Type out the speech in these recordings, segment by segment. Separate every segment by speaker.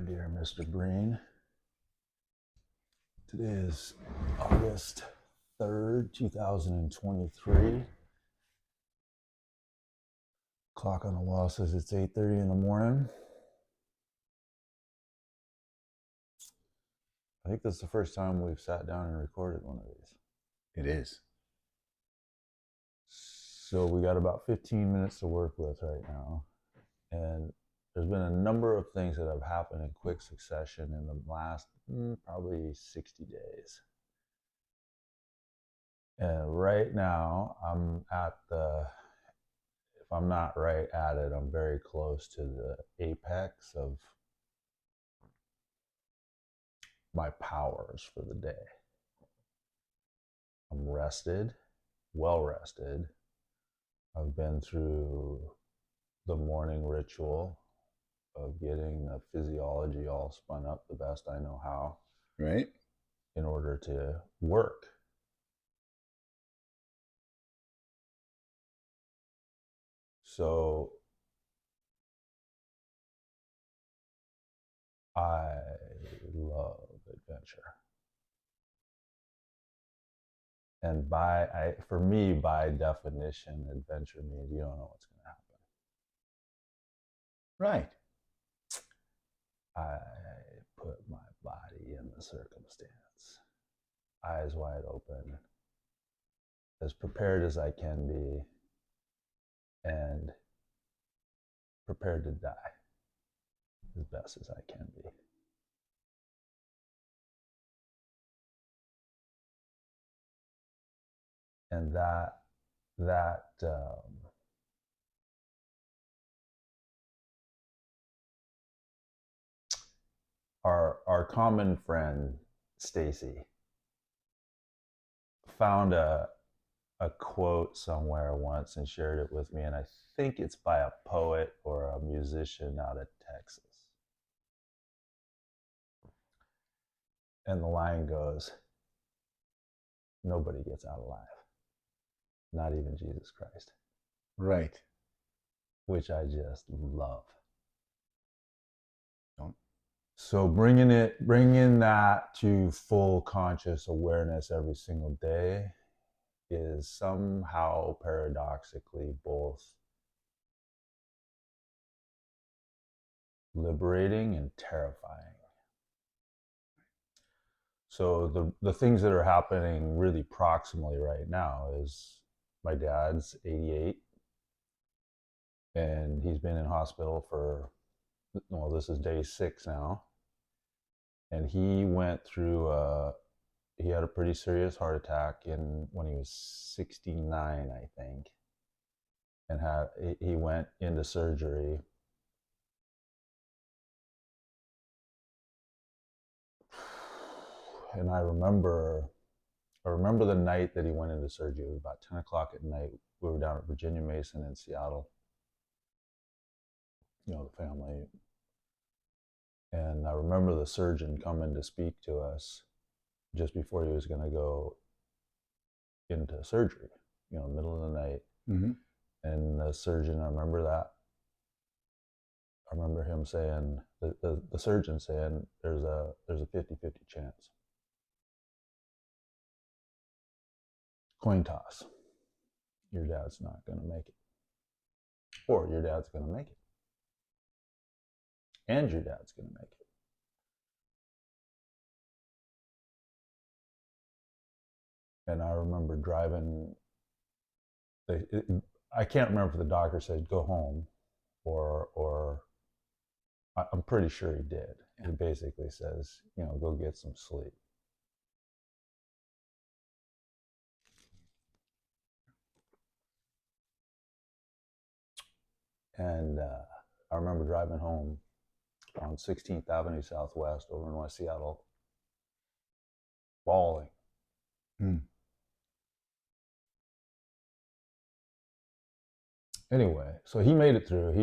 Speaker 1: dear Mr. Breen. Today is August 3rd, 2023. Clock on the wall says it's 8:30 in the morning. I think this is the first time we've sat down and recorded one of these.
Speaker 2: It is.
Speaker 1: So we got about 15 minutes to work with right now. And there's been a number of things that have happened in quick succession in the last probably 60 days. And right now, I'm at if I'm not right at it, I'm very close to the apex of my powers for the day. I'm rested, well rested. I've been through the morning ritual of getting the physiology all spun up the best I know how.
Speaker 2: Right.
Speaker 1: In order to work. So I love adventure. And for me, by definition, adventure means you don't know what's going to happen.
Speaker 2: Right.
Speaker 1: I put my body in the circumstance, eyes wide open, as prepared as I can be, and prepared to die as best as I can be. And our common friend Stacy found a quote somewhere once and shared it with me, and I think it's by a poet or a musician out of Texas. And the line goes, "Nobody gets out alive, not even Jesus Christ."
Speaker 2: Right.
Speaker 1: Which I just love.
Speaker 2: Don't.
Speaker 1: So bringing that to full conscious awareness every single day is somehow paradoxically both liberating and terrifying. So the things that are happening really proximally right now is my dad's 88 and he's been in hospital for, well, this is day 6 now. And he went through he had a pretty serious heart attack when he was 69, I think. And he went into surgery. And I remember the night that he went into surgery. It was about 10 o'clock at night. We were down at Virginia Mason in Seattle. You know, the family. And I remember the surgeon coming to speak to us just before he was going to go into surgery, you know, middle of the night.
Speaker 2: Mm-hmm.
Speaker 1: And the surgeon, I remember him saying, the surgeon saying, there's a 50-50 chance. Coin toss. Your dad's not going to make it. Or your dad's going to make it. And your dad's going to make it. And I remember driving, I can't remember if the doctor said, go home, or I'm pretty sure he did. Yeah. He basically says, you know, go get some sleep. And I remember driving home on 16th Avenue Southwest over in West Seattle, bawling. Anyway, so he made it through.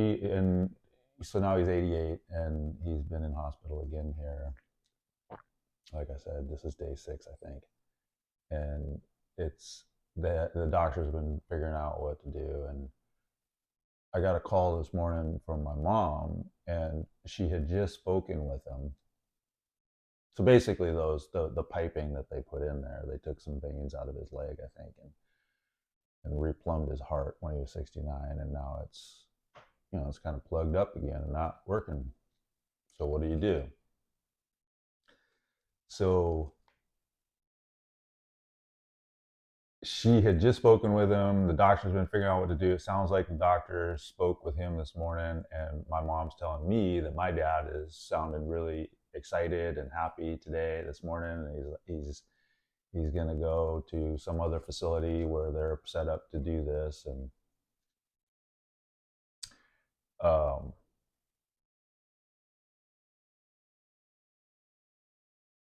Speaker 1: So now he's 88 and he's been in hospital again here. Like I said, this is day 6, I think. And it's the doctor's been figuring out what to do. And I got a call this morning from my mom, and she had just spoken with him. So basically, the piping that they put in there, they took some veins out of his leg, I think, and replumbed his heart when he was 69, and now it's kind of plugged up again and not working. So what do? So she had just spoken with him. The doctor's been figuring out what to do. It sounds like the doctor spoke with him this morning, and my mom's telling me that my dad is sounding really excited and happy today, this morning. And he's going to go to some other facility where they're set up to do this. And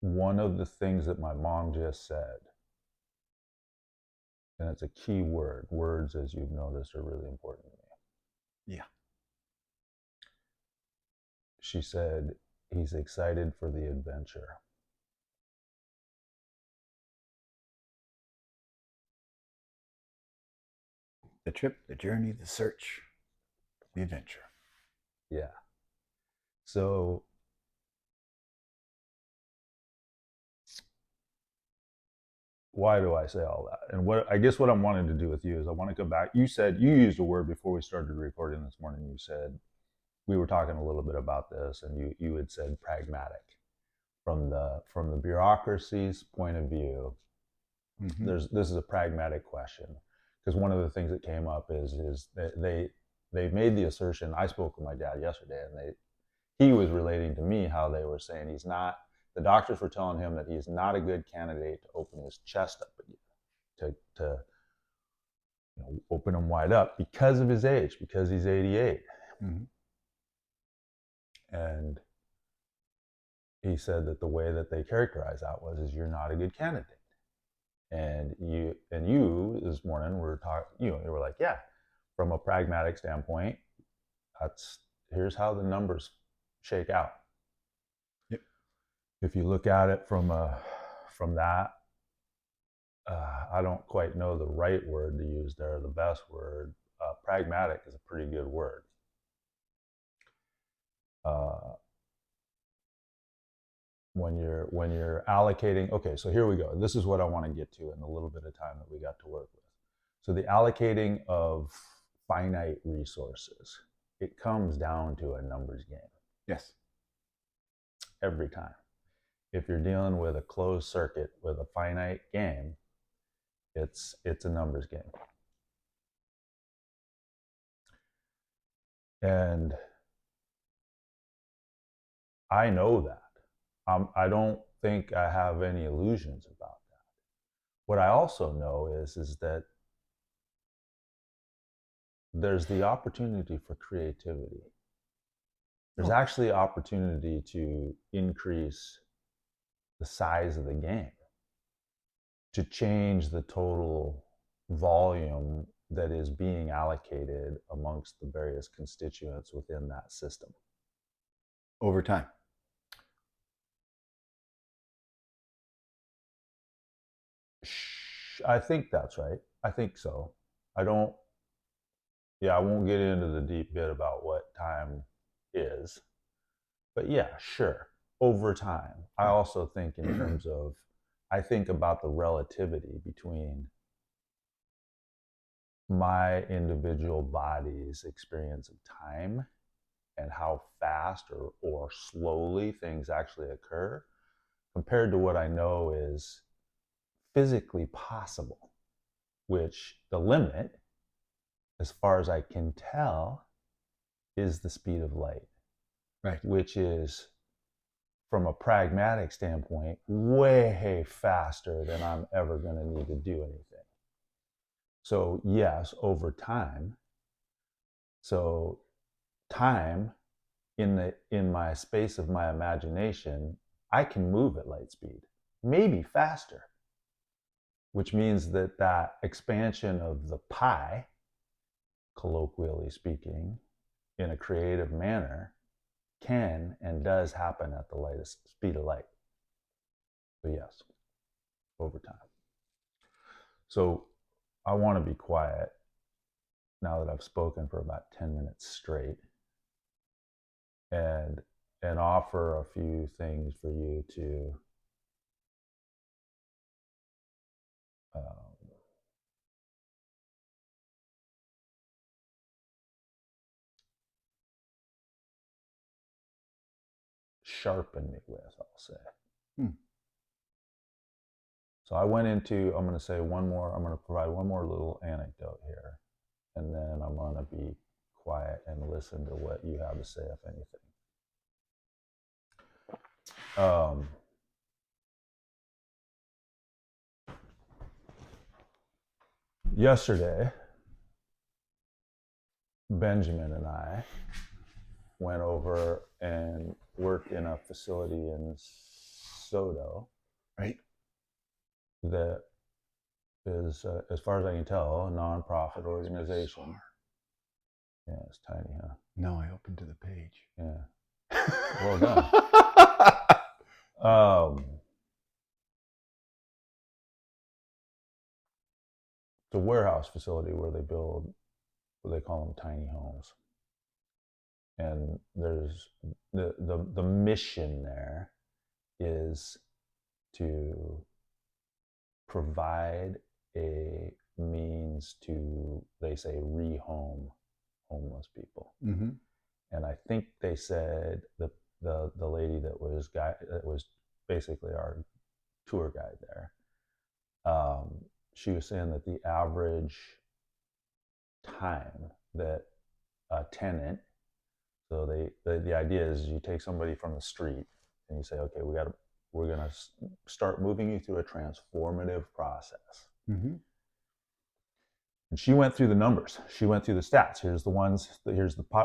Speaker 1: one of the things that my mom just said, and it's a key word. Words, as you've noticed, are really important to me.
Speaker 2: Yeah.
Speaker 1: She said, he's excited for the adventure.
Speaker 2: The trip, the journey, the search, the adventure.
Speaker 1: Yeah. So why do I say all that? And what I'm wanting to do with you is I want to go back. You said, you used a word before we started recording this morning. You said, we were talking a little bit about this, and you had said pragmatic. From the bureaucracy's point of view,
Speaker 2: Mm-hmm.
Speaker 1: this is a pragmatic question, because one of the things that came up is that they made the assertion. I spoke with my dad yesterday, and he was relating to me how they were saying he's not. The doctors were telling him that he's not a good candidate to open his chest up again, to open him wide up because of his age, because he's 88.
Speaker 2: Mm-hmm.
Speaker 1: And he said that the way that they characterized that is you're not a good candidate. And you this morning were talking, you were like, yeah, from a pragmatic standpoint, here's how the numbers shake out.
Speaker 2: Yep.
Speaker 1: If you look at it from that, I don't quite know the right word to use there, the best word. Pragmatic is a pretty good word. When you're allocating, okay, so here we go. This is what I want to get to in the little bit of time that we got to work with. So the allocating of finite resources, it comes down to a numbers game.
Speaker 2: Yes.
Speaker 1: Every time. If you're dealing with a closed circuit with a finite game, it's a numbers game. And I know that. I don't think I have any illusions about that. What I also know is that there's the opportunity for creativity. There's actually opportunity to increase the size of the game, to change the total volume that is being allocated amongst the various constituents within that system.
Speaker 2: Over time.
Speaker 1: I think that's right. I think so. I won't get into the deep bit about what time is, but yeah, sure. Over time. I also think in terms of, I think about the relativity between my individual body's experience of time and how fast or slowly things actually occur compared to what I know is physically possible, which the limit, as far as I can tell, is the speed of light.
Speaker 2: Right.
Speaker 1: Which is, from a pragmatic standpoint, way faster than I'm ever going to need to do anything. So yes, over time. So time in my space of my imagination, I can move at light speed, maybe faster, which means that expansion of the pie, colloquially speaking, in a creative manner, can and does happen at the lightest speed of light. So yes, over time. So I want to be quiet now that I've spoken for about 10 minutes straight. And and offer a few things for you to sharpen me with, I'll say. So I went into, I'm going to say one more, I'm going to provide one more little anecdote here, and then I'm going to be quiet and listen to what you have to say, if anything. Yesterday, Benjamin and I went over and worked in a facility in Soto,
Speaker 2: right?
Speaker 1: That is, as far as I can tell, a nonprofit organization. Yeah, it's tiny, huh?
Speaker 2: No, I opened to the page.
Speaker 1: Yeah. Well done. It's a warehouse facility where they build what they call them tiny homes. And there's the mission there is to provide a means to, they say, rehome homeless people.
Speaker 2: Mm-hmm.
Speaker 1: And I think they said the lady that was basically our tour guide there, she was saying that the average time that a tenant, so the idea is you take somebody from the street and you say, okay, we're gonna start moving you through a transformative process.
Speaker 2: Mm-hmm.
Speaker 1: And she went through the numbers. She went through the stats. Here's the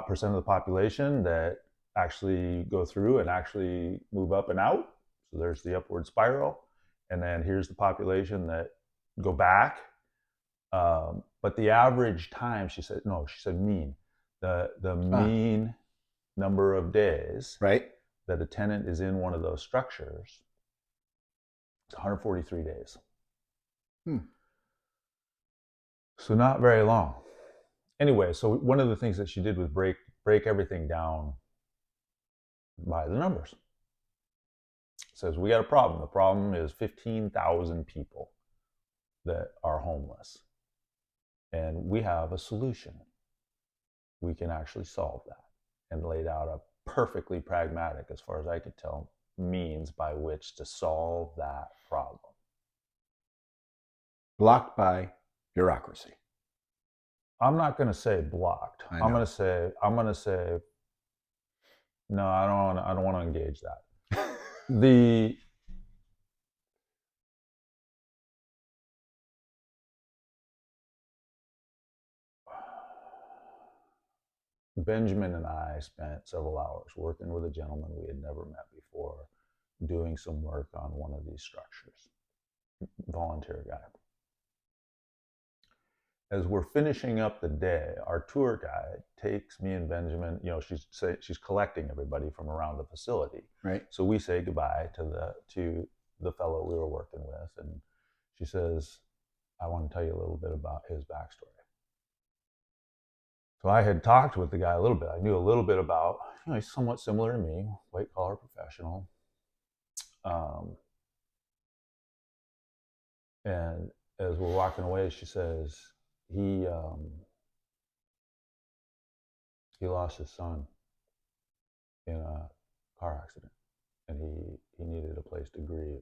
Speaker 1: percent of the population that actually go through and actually move up and out. So there's the upward spiral. And then here's the population that go back. But the average time, she said mean. The mean number of days
Speaker 2: right
Speaker 1: that a tenant is in one of those structures is 143 days. So not very long. Anyway, so one of the things that she did was break everything down by the numbers. It says we got a problem. The problem is 15,000 people that are homeless. And we have a solution. We can actually solve that, and laid out a perfectly pragmatic, as far as I could tell, means by which to solve that problem.
Speaker 2: Blocked by bureaucracy.
Speaker 1: I'm not going to say blocked. I'm going to say no. I don't want to engage that. The Benjamin and I spent several hours working with a gentleman we had never met before, doing some work on one of these structures. Volunteer guy. As we're finishing up the day, our tour guide takes me and Benjamin, she's collecting everybody from around the facility.
Speaker 2: Right.
Speaker 1: So we say goodbye to the fellow we were working with, and she says, I want to tell you a little bit about his backstory. So I had talked with the guy a little bit. I knew a little bit about, he's somewhat similar to me, white collar professional. And as we're walking away, she says, he lost his son in a car accident, and he needed a place to grieve.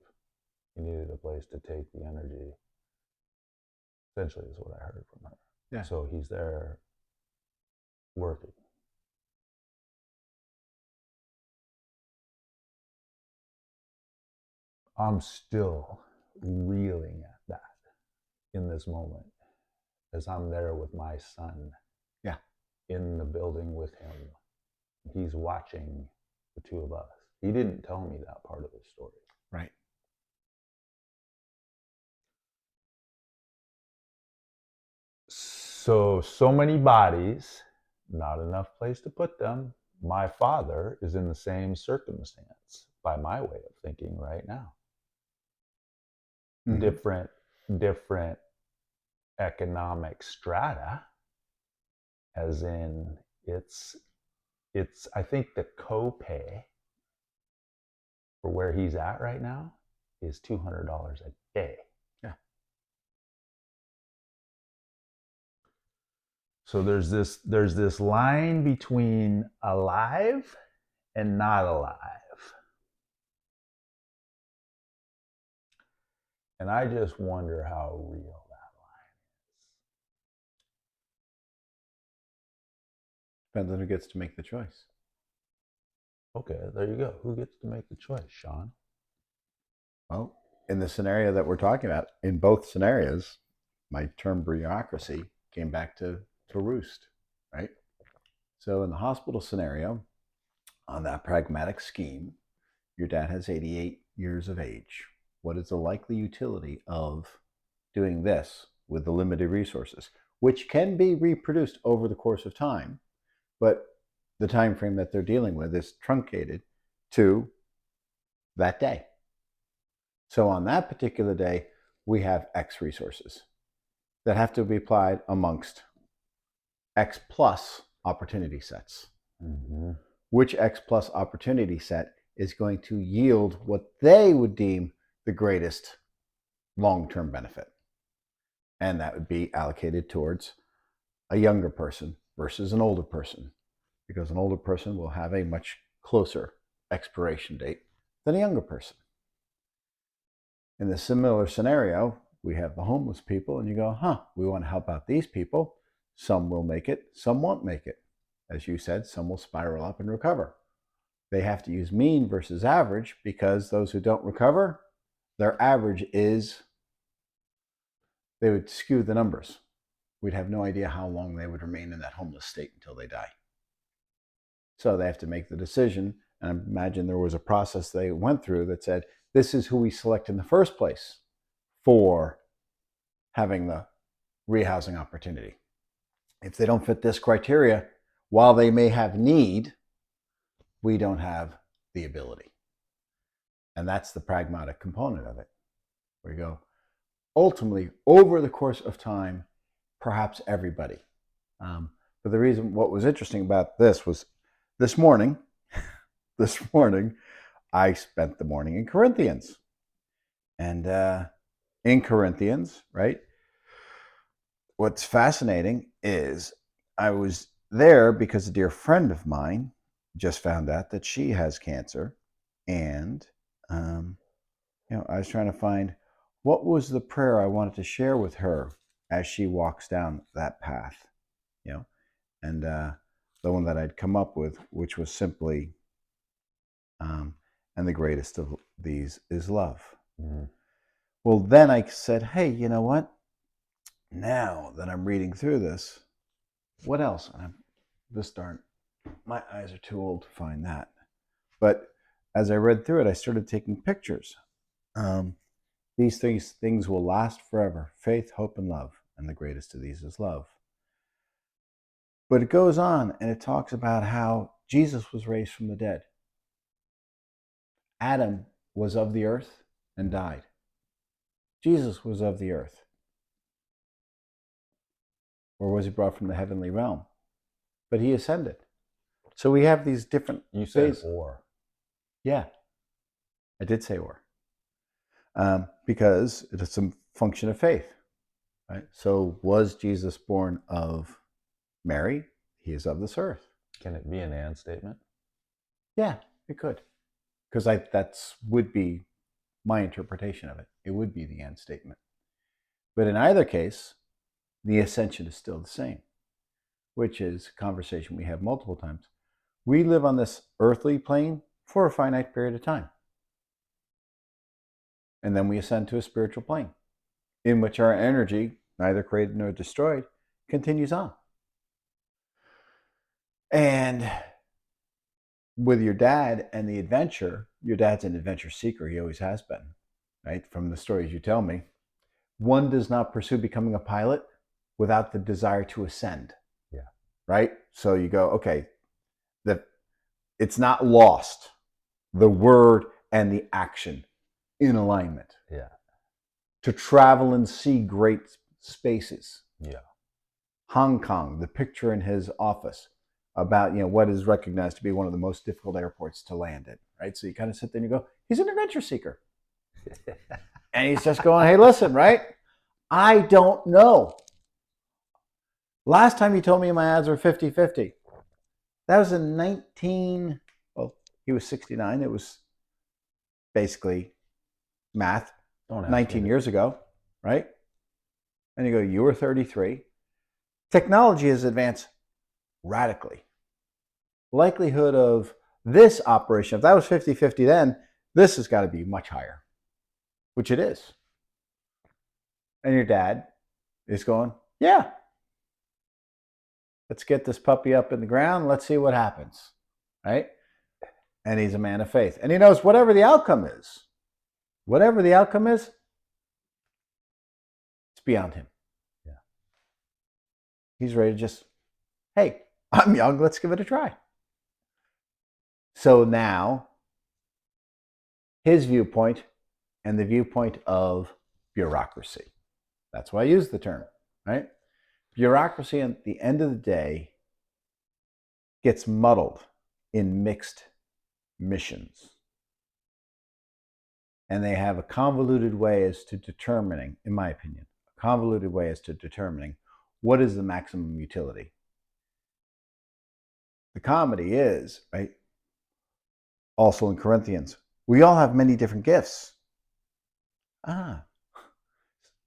Speaker 1: He needed a place to take the energy. Essentially, is what I heard from her.
Speaker 2: Yeah.
Speaker 1: So he's there working. I'm still reeling at that in this moment, as I'm there with my son.
Speaker 2: Yeah.
Speaker 1: In the building with him. He's watching the two of us. He didn't tell me that part of his story.
Speaker 2: Right.
Speaker 1: So many bodies, not enough place to put them. My father is in the same circumstance, by my way of thinking right now. Mm-hmm. Different economic strata, as in it's I think the copay for where he's at right now is $200 a day.
Speaker 2: Yeah.
Speaker 1: So there's this line between alive and not alive. And I just wonder how real that
Speaker 2: Depends on who gets to make the choice.
Speaker 1: is. Okay, there you go. Who gets to make the choice, Sean?
Speaker 2: Well, in the scenario that we're talking about, in both scenarios, my term bureaucracy came back to roost, right? So in the hospital scenario, on that pragmatic scheme, your dad has 88 years of age. What is the likely utility of doing this with the limited resources, which can be reproduced over the course of time, but the time frame that they're dealing with is truncated to that day. So on that particular day, we have X resources that have to be applied amongst X plus opportunity sets.
Speaker 1: Mm-hmm.
Speaker 2: Which X plus opportunity set is going to yield what they would deem the greatest long-term benefit? And that would be allocated towards a younger person versus an older person, because an older person will have a much closer expiration date than a younger person. In the similar scenario, we have the homeless people, and you go, we want to help out these people. Some will make it, some won't make it. As you said, some will spiral up and recover. They have to use mean versus average, because those who don't recover, their average is, they would skew the numbers. We'd have no idea how long they would remain in that homeless state until they die. So they have to make the decision. And I imagine there was a process they went through that said, this is who we select in the first place for having the rehousing opportunity. If they don't fit this criteria, while they may have need, we don't have the ability. And that's the pragmatic component of it, where you go, ultimately, over the course of time, perhaps everybody. But the reason, what was interesting about this was this morning, I spent the morning in Corinthians. And in Corinthians, right, what's fascinating is I was there because a dear friend of mine just found out that she has cancer. And, I was trying to find what was the prayer I wanted to share with her as she walks down that path, and the one that I'd come up with, which was simply, and the greatest of these is love.
Speaker 1: Mm-hmm.
Speaker 2: Well, then I said, hey, you know what? Now that I'm reading through this, what else? And my eyes are too old to find that. But as I read through it, I started taking pictures. These things will last forever: faith, hope, and love. And the greatest of these is love. But it goes on and it talks about how Jesus was raised from the dead. Adam was of the earth and died. Jesus was of the earth. Or was he brought from the heavenly realm? But he ascended. So we have these different...
Speaker 1: You said or.
Speaker 2: Yeah, I did say or. Because it's a function of faith. Right? So was Jesus born of Mary? He is of this earth.
Speaker 1: Can it be an and statement?
Speaker 2: Yeah, it could. Because that's would be my interpretation of it. It would be the and statement. But in either case, the ascension is still the same, which is a conversation we have multiple times. We live on this earthly plane for a finite period of time. And then we ascend to a spiritual plane in which our energy, neither created nor destroyed, continues on. And with your dad and the adventure, your dad's an adventure seeker. He always has been, right? From the stories you tell me, one does not pursue becoming a pilot without the desire to ascend.
Speaker 1: Yeah.
Speaker 2: Right? So you go, okay, it's not lost, the word and the action in alignment.
Speaker 1: Yeah.
Speaker 2: To travel and see great spaces.
Speaker 1: Yeah.
Speaker 2: Hong Kong, the picture in his office about what is recognized to be one of the most difficult airports to land in, right? So you kind of sit there and you go, he's an adventure seeker. And he's just going, hey, listen, right? I don't know. Last time you told me my odds were 50-50. That was in well, he was 69. It was basically math, 19 years ago, right? And you go, you were 33. Technology has advanced radically. Likelihood of this operation, if that was 50-50 then, this has got to be much higher, which it is. And your dad is going, yeah, let's get this puppy up in the ground. Let's see what happens, right? And he's a man of faith. And he knows whatever the outcome is, it's beyond him.
Speaker 1: Yeah.
Speaker 2: He's ready to just, hey, I'm young, let's give it a try. So now, his viewpoint and the viewpoint of bureaucracy. That's why I use the term, right? Bureaucracy, at the end of the day, gets muddled in mixed missions. And they have a convoluted way as to determining, in my opinion, what is the maximum utility. The comedy is, right? Also in Corinthians, we all have many different gifts.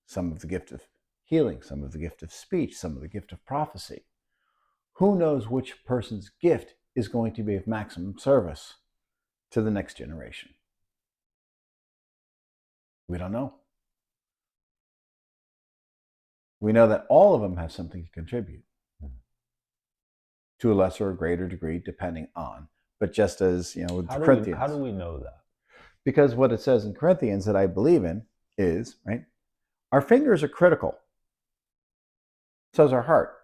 Speaker 2: Some of the gift of healing, some of the gift of speech, some of the gift of prophecy. Who knows which person's gift is going to be of maximum service to the next generation? We don't know. We know that all of them have something to contribute to a lesser or greater degree, depending on. But just as, with Corinthians.
Speaker 1: How do we know that?
Speaker 2: Because what it says in Corinthians that I believe in is, right, our fingers are critical. So is our heart,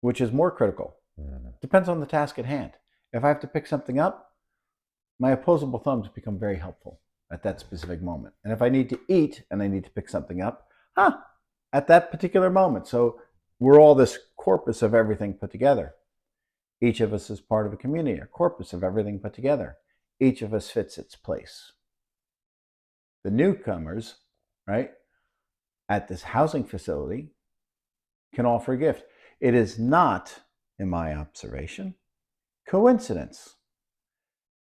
Speaker 2: which is more critical. Depends on the task at hand. If I have to pick something up, my opposable thumbs become very helpful at that specific moment. And if I need to eat and I need to pick something up, at that particular moment. So we're all this corpus of everything put together. Each of us is part of a community, a corpus of everything put together. Each of us fits its place. The newcomers, right, at this housing facility can offer a gift. It is not, in my observation, coincidence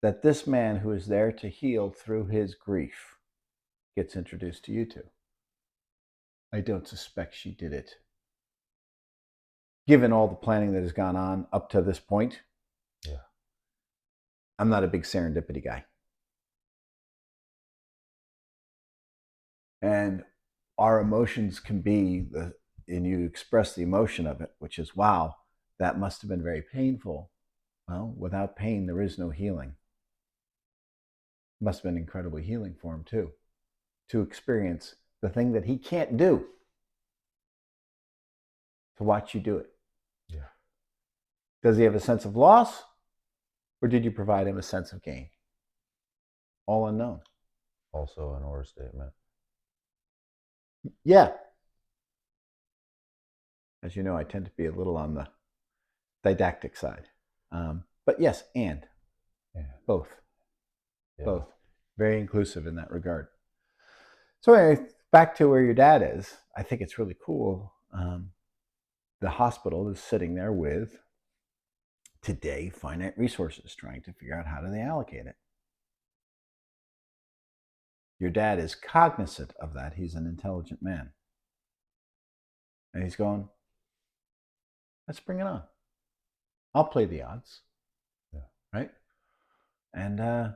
Speaker 2: that this man who is there to heal through his grief gets introduced to you two. I don't suspect she did it. Given all the planning that has gone on up to this point, I'm not a big serendipity guy. And our emotions can be, and you express the emotion of it, which is, wow, that must have been very painful. Well, without pain, there is no healing. It must have been incredibly healing for him, too, to experience the thing that he can't do, to watch you do it.
Speaker 1: Yeah.
Speaker 2: Does he have a sense of loss, or did you provide him a sense of gain? All unknown.
Speaker 1: Also an or statement.
Speaker 2: Yeah. As you know, I tend to be a little on the didactic side. But yes, and. Both. Yeah. Both. Very inclusive in that regard. So anyway, back to where your dad is. I think it's really cool. The hospital is sitting there with, today, finite resources, trying to figure out how do they allocate it. Your dad is cognizant of that. He's an intelligent man. And he's going, let's bring it on. I'll play the odds.
Speaker 1: Yeah.
Speaker 2: Right? And,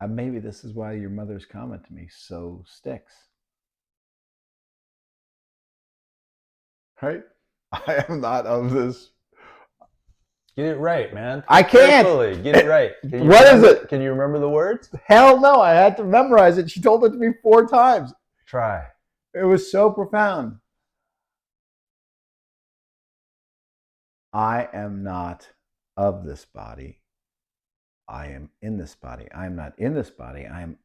Speaker 2: maybe this is why your mother's comment to me so sticks. Right? I am not of this.
Speaker 1: Get it right, man.
Speaker 2: I can't.
Speaker 1: Carefully. Get it right.
Speaker 2: What is it?
Speaker 1: Can you remember the words?
Speaker 2: Hell no. I had to memorize it. She told it to me 4 times.
Speaker 1: Try.
Speaker 2: It was so profound. I am not of this body. I am in this body. I am not in this body. I am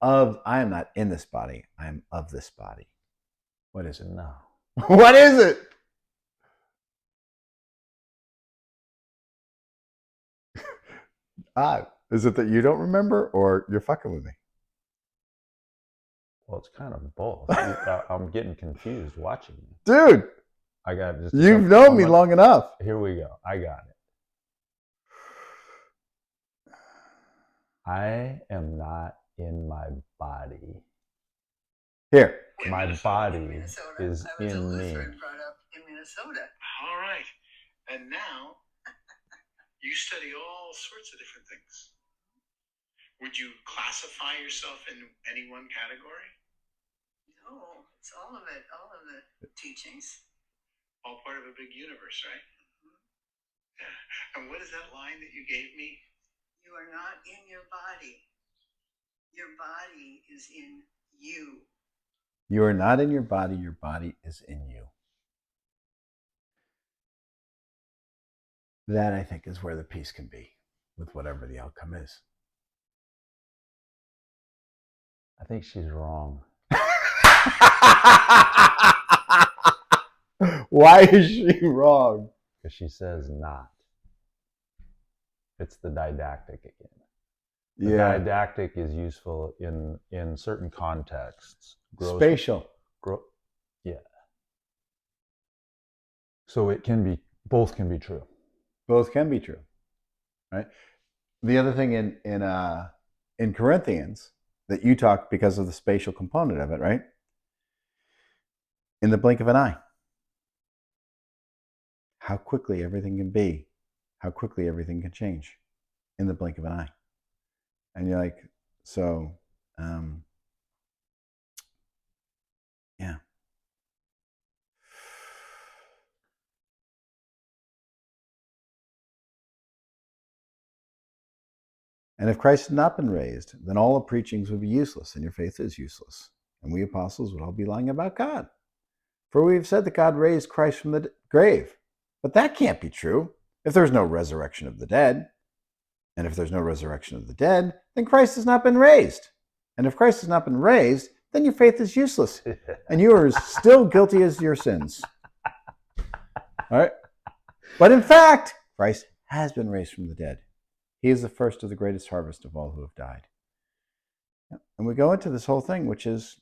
Speaker 2: not in this body. I am of this body. What is it?
Speaker 1: No.
Speaker 2: What is it? Is it that you don't remember or you're fucking with me?
Speaker 1: Well, it's kind of both. I'm getting confused watching you.
Speaker 2: Dude,
Speaker 1: I got just.
Speaker 2: you've known me long enough.
Speaker 1: Here we go. I got it. I am not in my body.
Speaker 2: Here.
Speaker 1: My body is in me.
Speaker 3: Brought up in Minnesota. All right. And now you study all sorts of different things. Would you classify yourself in any one category? No, it's all of it, all of the teachings. All part of a big universe, right? Mm-hmm. Yeah. And what is that line that you gave me? You are not in your body. Your body is in you.
Speaker 2: You are not in your body is in you. That, I think, is where the peace can be with whatever the outcome is.
Speaker 1: I think she's wrong.
Speaker 2: Why is she wrong?
Speaker 1: Because she says not. It's the didactic again. The didactic is useful in certain contexts.
Speaker 2: Spatial.
Speaker 1: Yeah. So it can be, both can be true.
Speaker 2: Both can be true, right? The other thing in Corinthians that you talk because of the spatial component of it, right? In the blink of an eye. How quickly everything can be, how quickly everything can change in the blink of an eye. And you're like, so, yeah. And if Christ had not been raised, then all the preachings would be useless, and your faith is useless. And we apostles would all be lying about God. For we have said that God raised Christ from the grave. But that can't be true if there's no resurrection of the dead. And if there's no resurrection of the dead, then Christ has not been raised. And if Christ has not been raised, then your faith is useless. And you are still guilty as your sins. All right? But in fact, Christ has been raised from the dead. He is the first of the greatest harvest of all who have died. And we go into this whole thing, which is,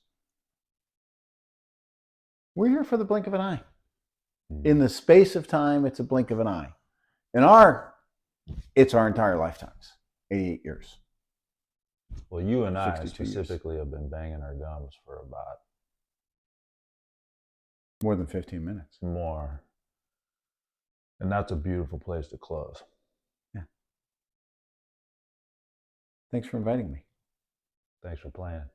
Speaker 2: we're here for the blink of an eye. In the space of time, it's a blink of an eye. It's our entire lifetimes, 88 years.
Speaker 1: Well, you and I specifically have been banging our gums for about
Speaker 2: more than 15 minutes.
Speaker 1: More. And that's a beautiful place to close.
Speaker 2: Yeah. Thanks for inviting me.
Speaker 1: Thanks for playing.